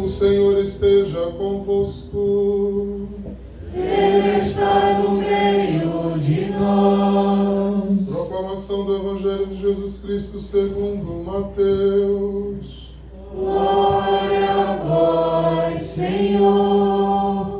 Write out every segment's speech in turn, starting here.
O Senhor esteja convosco. Ele está no meio de nós. Proclamação do Evangelho de Jesus Cristo segundo Mateus. Glória a vós, Senhor.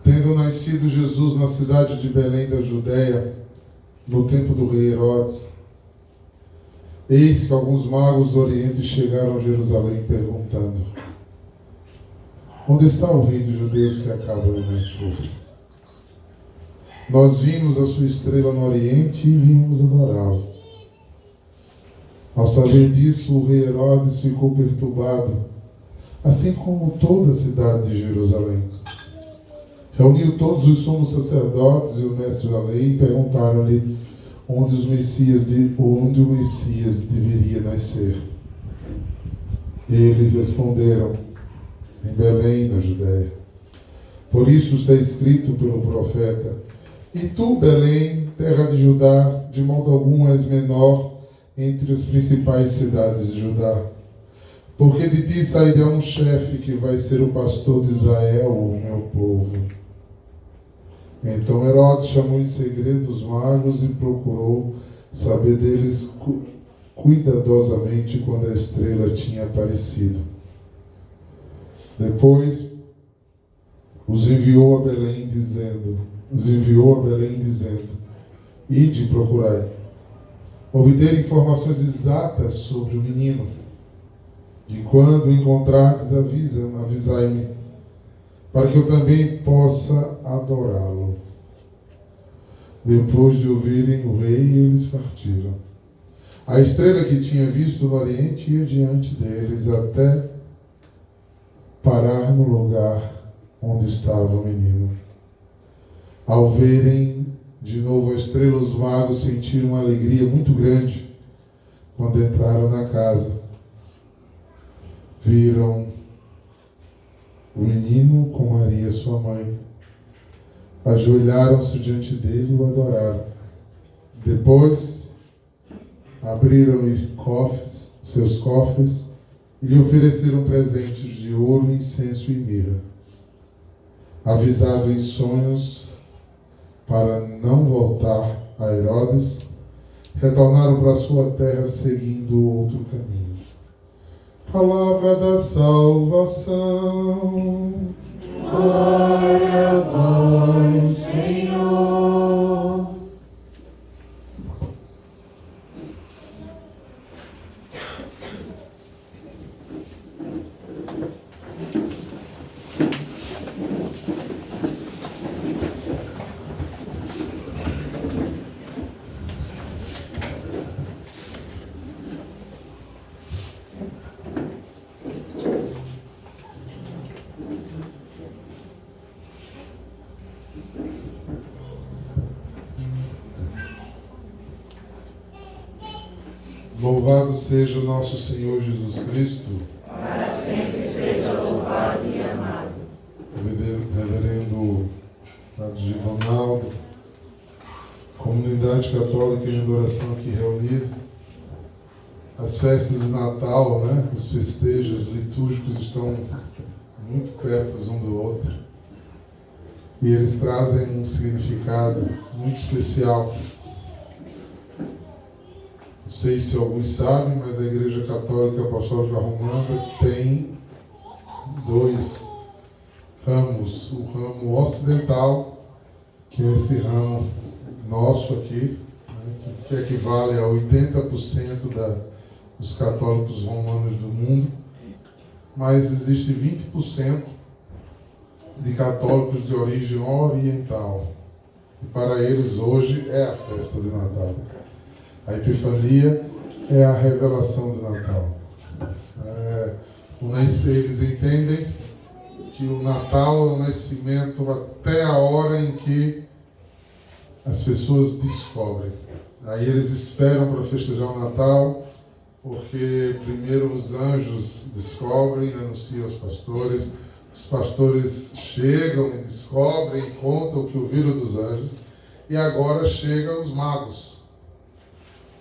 Tendo nascido Jesus na cidade de Belém da Judéia, no tempo do rei Herodes, eis que alguns magos do Oriente chegaram a Jerusalém perguntando: onde está o rei dos judeus que acaba de nascer? Nós vimos a sua estrela no Oriente e vimos adorá-lo. Ao saber disso, o rei Herodes ficou perturbado, assim como toda a cidade de Jerusalém. Reuniu todos os sumos sacerdotes e o mestre da lei e perguntaram-lhe onde o Messias deveria nascer. Eles responderam: em Belém, na Judéia. Por isso está escrito pelo profeta: e tu, Belém, terra de Judá, de modo algum és menor entre as principais cidades de Judá. Porque de ti sairá um chefe que vai ser o pastor de Israel, o meu povo. Então Herodes chamou em segredo os magos e procurou saber deles cuidadosamente quando a estrela tinha aparecido. Depois os enviou a Belém dizendo: ide procurai, obter informações exatas sobre o menino. E quando o encontrardes, avisai-me, para que eu também possa adorá-lo. Depois de ouvirem o rei, eles partiram. A estrela que tinha visto no Oriente ia diante deles até parar no lugar onde estava o menino. Ao verem de novo a estrela, os magos sentiram uma alegria muito grande quando entraram na casa. Viram o menino com Maria, sua mãe. Ajoelharam-se diante dele e o adoraram. Depois, abriram-lhe seus cofres e lhe ofereceram presentes de ouro, incenso e mirra. Avisado em sonhos para não voltar a Herodes, retornaram para sua terra seguindo outro caminho. Palavra da salvação. Glória a vós, Senhor. Louvado seja nosso Senhor Jesus Cristo. Para sempre seja louvado e amado. Reverendo Padre Ronaldo, comunidade católica em adoração aqui reunida, as festas de Natal, os festejos litúrgicos estão muito perto um do outro e eles trazem um significado muito especial. Não sei se alguns sabem, mas a Igreja Católica Apostólica Romana tem dois ramos: o ramo ocidental, que é esse ramo nosso aqui, que equivale a 80% dos católicos romanos do mundo, mas existe 20% de católicos de origem oriental. E para eles hoje é a festa de Natal. A Epifania é a revelação do Natal. Eles entendem que o Natal é o nascimento até a hora em que as pessoas descobrem. Aí eles esperam para festejar o Natal, porque primeiro os anjos descobrem, anunciam aos pastores, os pastores chegam e descobrem e contam o que ouviram dos anjos, e agora chegam os magos,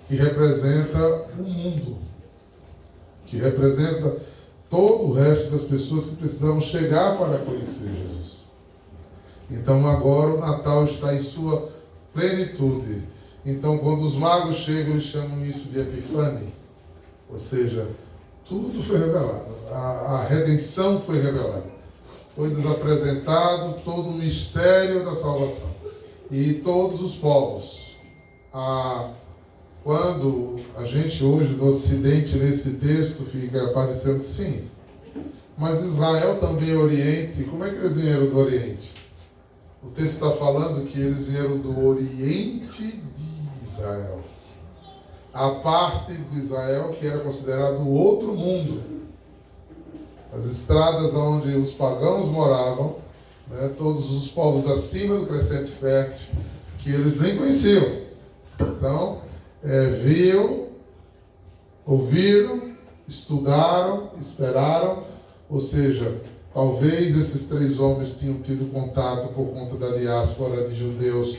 que representa o mundo, que representa todo o resto das pessoas que precisavam chegar para conhecer Jesus. Então agora o Natal está em sua plenitude. Então quando os magos chegam, eles chamam isso de Epifania, ou seja, tudo foi revelado, a redenção foi revelada, foi nos apresentado todo o mistério da salvação. E todos os povos, quando a gente hoje no Ocidente lê esse texto, fica parecendo sim, mas Israel também é Oriente. Como é que eles vieram do Oriente? O texto está falando que eles vieram do Oriente de Israel, a parte de Israel que era considerado o outro mundo, as estradas onde os pagãos moravam, né, todos os povos acima do crescente fértil, que eles nem conheciam. Então, viam, ouviram, estudaram, esperaram, ou seja, talvez esses 3 homens tinham tido contato por conta da diáspora de judeus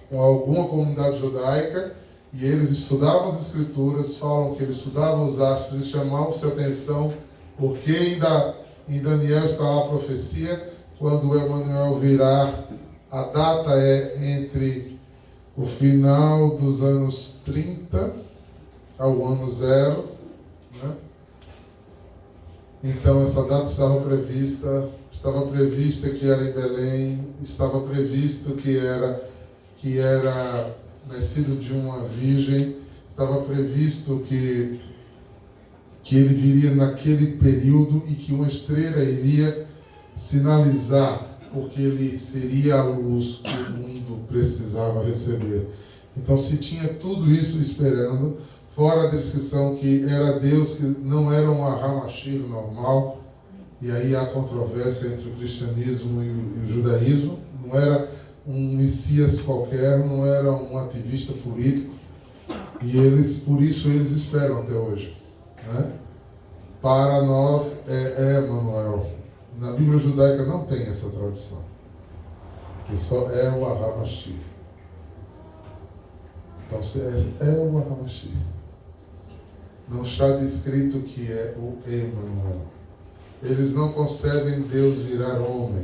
com alguma comunidade judaica, e eles estudavam as escrituras, falam que eles estudavam os astros e chamavam-se a atenção, porque ainda em Daniel está lá a profecia, quando o Emanuel virá, a data é entre o final dos anos 30 ao ano 0, né? Então essa data estava prevista que era em Belém, estava previsto que era nascido de uma virgem, estava previsto que ele viria naquele período e que uma estrela iria sinalizar, porque ele seria a luz que o mundo precisava receber. Então se tinha tudo isso esperando, fora a descrição que era Deus, que não era um Ahamashir normal, e aí há controvérsia entre o cristianismo e o judaísmo, não era um Messias qualquer, não era um ativista político, e por isso eles esperam até hoje, né? Para nós é Emanuel. Na Bíblia judaica não tem essa tradução, que só é o Ahamashir. Então é o Ahamashir. Não está descrito que é o Emanuel. Eles não concebem Deus virar homem.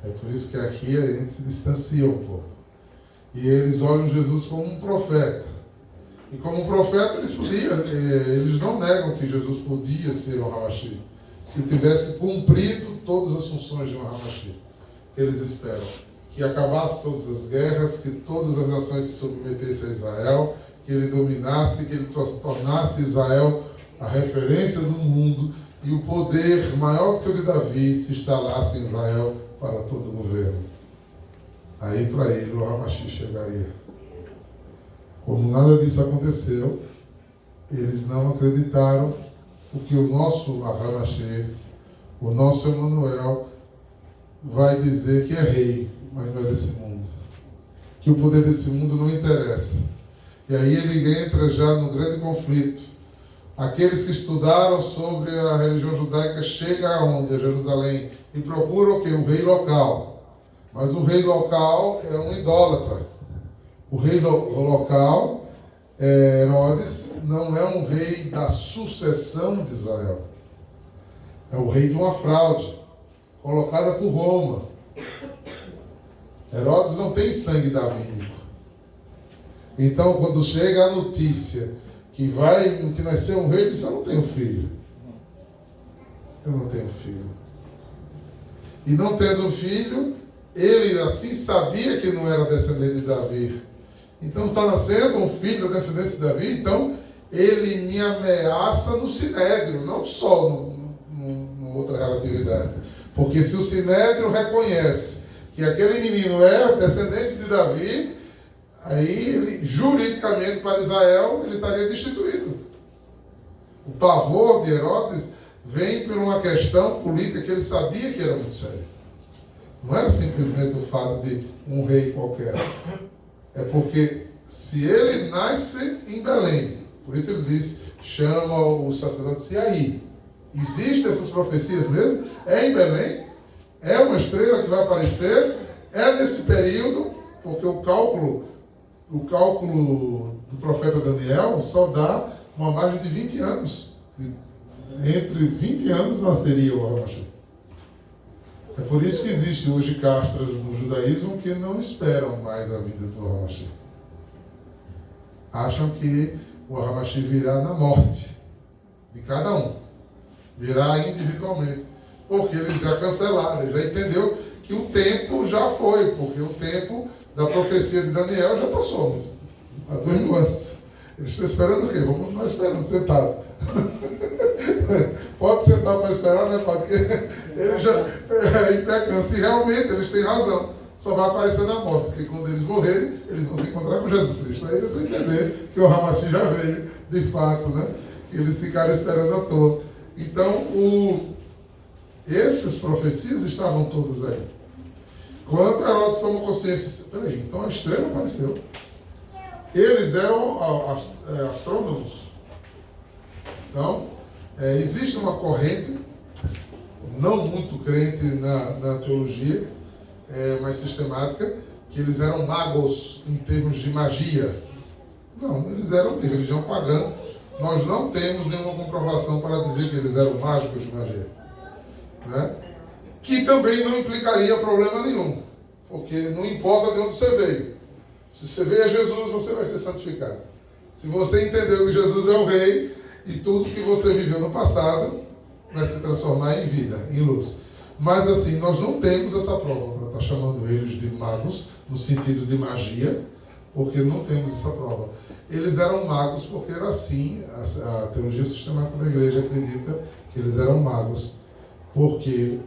É por isso que aqui a gente se distancia um pouco. E eles olham Jesus como um profeta. E como profeta eles não negam que Jesus podia ser um Hamashir, se tivesse cumprido todas as funções de um Hamashir. Eles esperam que acabasse todas as guerras, que todas as nações se submetessem a Israel, que ele dominasse, que ele tornasse Israel a referência do mundo, e o poder maior do que o de Davi se instalasse em Israel para todo o governo. Aí para ele o Hamashir chegaria. Como nada disso aconteceu, eles não acreditaram, porque o nosso Hamashir, o nosso Emanuel, vai dizer que é rei, mas não é desse mundo. Que o poder desse mundo não interessa. E aí ele entra já no grande conflito. Aqueles que estudaram sobre a religião judaica chegam aonde? A Jerusalém. E procuram o quê? O rei local. Mas o rei local é um idólatra. O rei local, Herodes, não é um rei da sucessão de Israel. É o rei de uma fraude, colocada por Roma. Herodes não tem sangue davídico. Então, quando chega a notícia que nasceu um rei, ele diz: eu não tenho filho. Eu não tenho filho. E não tendo filho, ele assim sabia que não era descendente de Davi. Então está nascendo um filho da descendência de Davi, então ele me ameaça no Sinédrio, não só no outra relatividade. Porque se o Sinédrio reconhece que aquele menino é descendente de Davi, aí ele, juridicamente para Israel, ele estaria destituído. O pavor de Herodes vem por uma questão política que ele sabia que era muito séria. Não era simplesmente o fato de um rei qualquer. É porque se ele nasce em Belém, por isso ele diz, chama o sacerdote de aí. Existem essas profecias mesmo? É em Belém? É uma estrela que vai aparecer? É nesse período? Porque o cálculo do profeta Daniel só dá uma margem de 20 anos. Entre 20 anos nasceria o Hamashiach. É por isso que existe hoje castras no judaísmo que não esperam mais a vinda do Hamashiach. Acham que o Hamashiach virá na morte de cada um. Virá individualmente. Porque eles já cancelaram, eles já entendeu que o tempo já foi, porque o tempo da profecia de Daniel já passou há 2000 anos. Eles estão esperando o quê? Vamos continuar esperando, sentado. Pode sentar para esperar, né, Padre? Porque ele já é impecância. E realmente eles têm razão. Só vai aparecer na morte, porque quando eles morrerem, eles vão se encontrar com Jesus Cristo. Aí eles vão entender que o Hamashiach já veio, de fato, né? Que eles ficaram esperando à toa. Então, essas profecias estavam todas aí. Quando Herodes tomou consciência, peraí, então a estrela apareceu. Eles eram astrônomos. Então, existe uma corrente, não muito crente na teologia, mas sistemática, que eles eram magos em termos de magia. Não, eles eram de religião pagã. Nós não temos nenhuma comprovação para dizer que eles eram mágicos de magia. Né? Que também não implicaria problema nenhum, porque não importa de onde você veio. Se você veio a Jesus, você vai ser santificado. Se você entendeu que Jesus é o Rei, e tudo que você viveu no passado vai se transformar em vida, em luz. Mas assim, nós não temos essa prova para estar chamando eles de magos, no sentido de magia, porque não temos essa prova. Eles eram magos porque era assim, a teologia sistemática da igreja acredita que eles eram magos, porque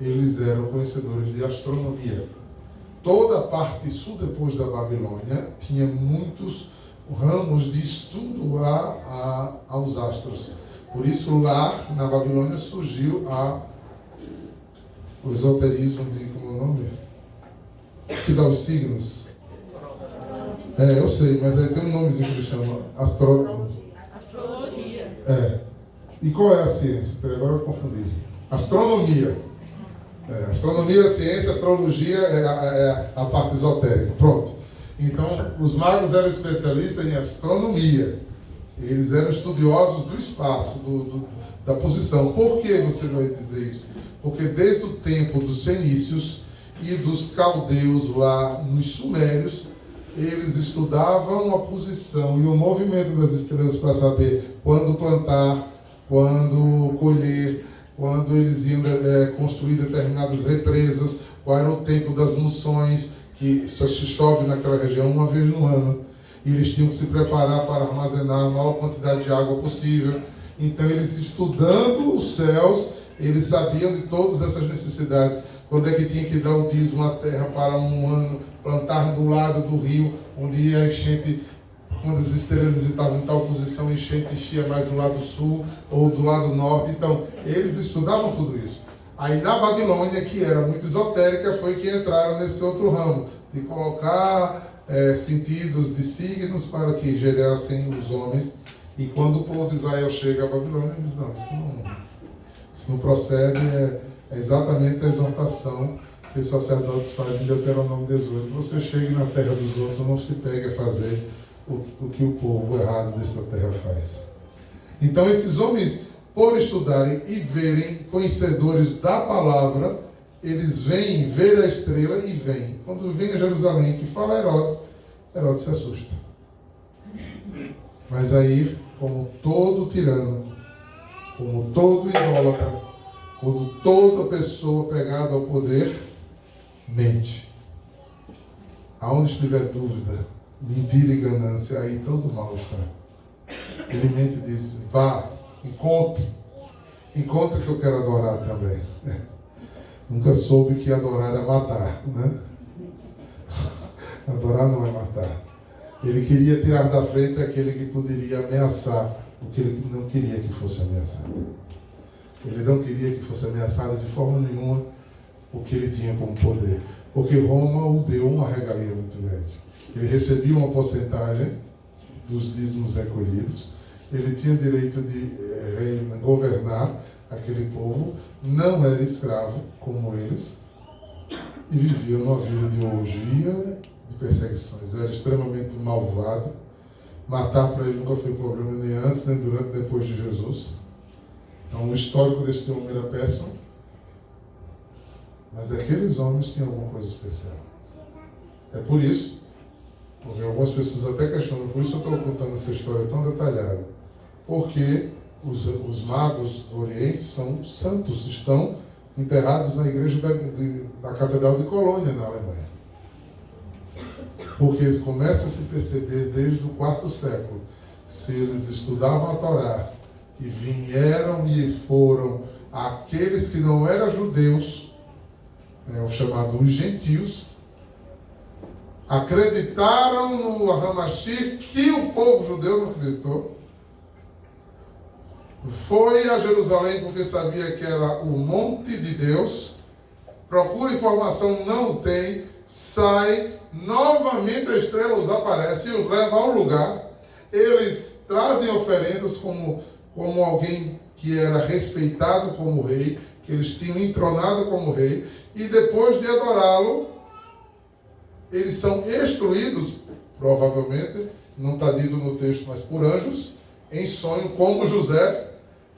eles eram conhecedores de astronomia. Toda a parte sul, depois da Babilônia, tinha muitos ramos de estudo aos astros. Por isso, lá na Babilônia surgiu o esoterismo de, como é o nome? Que dá os signos. Eu sei, mas aí tem um nomezinho que ele chama astrologia. E qual é a ciência? Peraí, agora eu confundi. Astronomia. Astronomia é a ciência, astrologia é a parte esotérica. Pronto. Então, os magos eram especialistas em astronomia. Eles eram estudiosos do espaço, da posição. Por que você vai dizer isso? Porque desde o tempo dos fenícios e dos caldeus lá nos sumérios, eles estudavam a posição e o movimento das estrelas para saber quando plantar, quando colher, quando eles iam construir determinadas represas, qual era o tempo das moções, que só se chove naquela região uma vez no ano, e eles tinham que se preparar para armazenar a maior quantidade de água possível. Então, eles estudando os céus, eles sabiam de todas essas necessidades. Quando é que tinha que dar o dízimo à terra para um ano, plantar do lado do rio, onde ia a enchente, quando as estrelas estavam em tal posição, a enchente enchia mais do lado sul ou do lado norte. Então, eles estudavam tudo isso. Aí na Babilônia, que era muito esotérica, foi que entraram nesse outro ramo, de colocar sentidos de signos para que gerassem os homens. E quando o povo de Israel chega à Babilônia, eles dizem, não, isso não procede, é exatamente a exortação que os sacerdotes fazem em Deuteronômio 18. Você chegue na terra dos outros, não se pegue a fazer o que o povo errado dessa terra faz. Então esses homens, por estudarem e verem, conhecedores da palavra, eles vêm ver a estrela e vêm. Quando vem a Jerusalém, que fala Herodes se assusta. Mas aí, como todo tirano, como todo idólatra, quando toda pessoa pegada ao poder, mente. Aonde estiver dúvida, mentira e ganância, aí todo mal está. Ele mente e diz, vá, encontre que eu quero adorar também. Nunca soube que adorar é matar, né? Adorar não é matar. Ele queria tirar da frente aquele que poderia ameaçar o que ele não queria que fosse ameaçado. Ele não queria que fosse ameaçado de forma nenhuma o que ele tinha como poder. Porque Roma o deu uma regalia muito grande. Ele recebia uma porcentagem dos dízimos recolhidos. Ele tinha direito de governar aquele povo. Não era escravo como eles. E vivia uma vida de orgia, de perseguições. Era extremamente malvado. Matar para ele nunca foi problema nem antes, nem durante, nem depois de Jesus. Então o histórico desse homem era péssimo. Mas aqueles homens tinham alguma coisa especial. É por isso, porque algumas pessoas até questionam, por isso eu estou contando essa história tão detalhada. Porque os magos do Oriente são santos, estão enterrados na igreja da Catedral de Colônia, na Alemanha. Porque começa a se perceber desde o quarto século, se eles estudavam a Torá e vieram e foram aqueles que não eram judeus, o chamado os gentios, acreditaram no Hamashir que o povo judeu não acreditou. Foi a Jerusalém porque sabia que era o monte de Deus, procura informação, não tem, sai, novamente a estrela os aparece e os leva a um lugar. Eles trazem oferendas como alguém que era respeitado como rei, que eles tinham entronado como rei, e depois de adorá-lo, eles são instruídos, provavelmente, não está dito no texto, mas por anjos, em sonho, como José,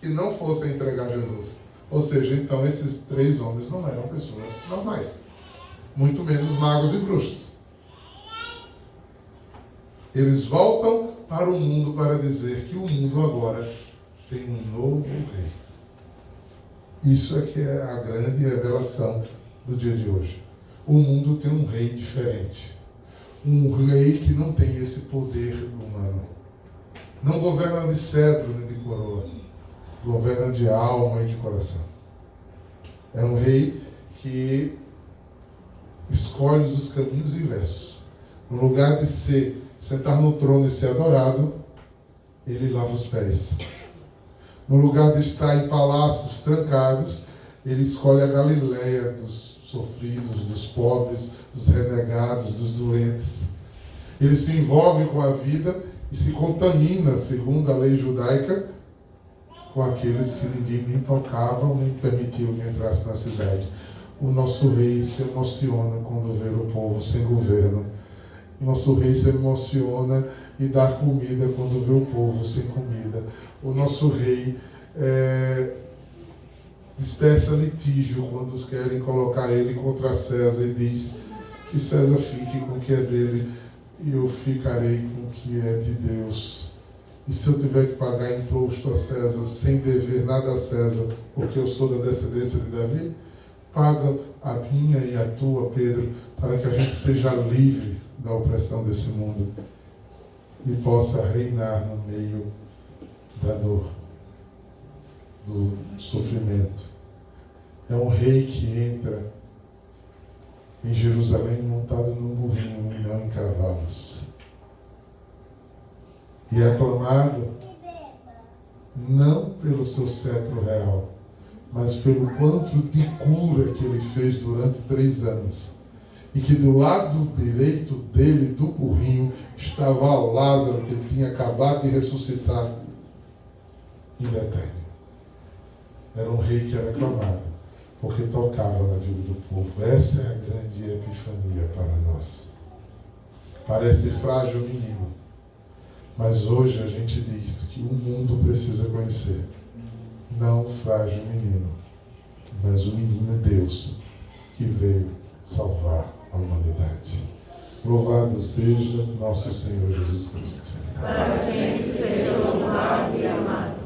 que não fossem entregar Jesus. Ou seja, então esses 3 homens não eram pessoas normais, muito menos magos e bruxos. Eles voltam para o mundo para dizer que o mundo agora tem um novo rei. Isso é que é a grande revelação do dia de hoje. O mundo tem um rei diferente. Um rei que não tem esse poder humano. Não governa de cetro nem de coroa. Governa de alma e de coração. É um rei que escolhe os caminhos inversos. No lugar de sentar no trono e ser adorado, ele lava os pés. No lugar de estar em palácios trancados, ele escolhe a Galileia dos sofridos, dos pobres, dos renegados, dos doentes. Ele se envolve com a vida e se contamina, segundo a lei judaica, com aqueles que ninguém nem tocava, nem permitiu que entrasse na cidade. O nosso rei se emociona quando vê o povo sem governo. O nosso rei se emociona e dá comida quando vê o povo sem comida. O nosso rei despeça litígio quando querem colocar ele contra César e diz que César fique com o que é dele e eu ficarei com o que é de Deus. E se eu tiver que pagar imposto a César sem dever nada a César, porque eu sou da descendência de Davi, paga a minha e a tua, Pedro, para que a gente seja livre da opressão desse mundo e possa reinar no meio da dor, do sofrimento. É um rei que entra em Jerusalém montado num burrinho e não em cavalos. E é aclamado não pelo seu cetro real, mas pelo quanto de cura que ele fez durante 3 anos. E que do lado direito dele, do burrinho, estava Lázaro, que ele tinha acabado de ressuscitar em Betânia. Era um rei que era aclamado, porque tocava na vida do povo. Essa é a grande epifania para nós. Parece frágil menino, mas hoje a gente diz que o mundo precisa conhecer. Não o frágil menino, mas o menino Deus, que veio salvar a humanidade. Louvado seja nosso Senhor Jesus Cristo. Para sempre seja louvado e amado.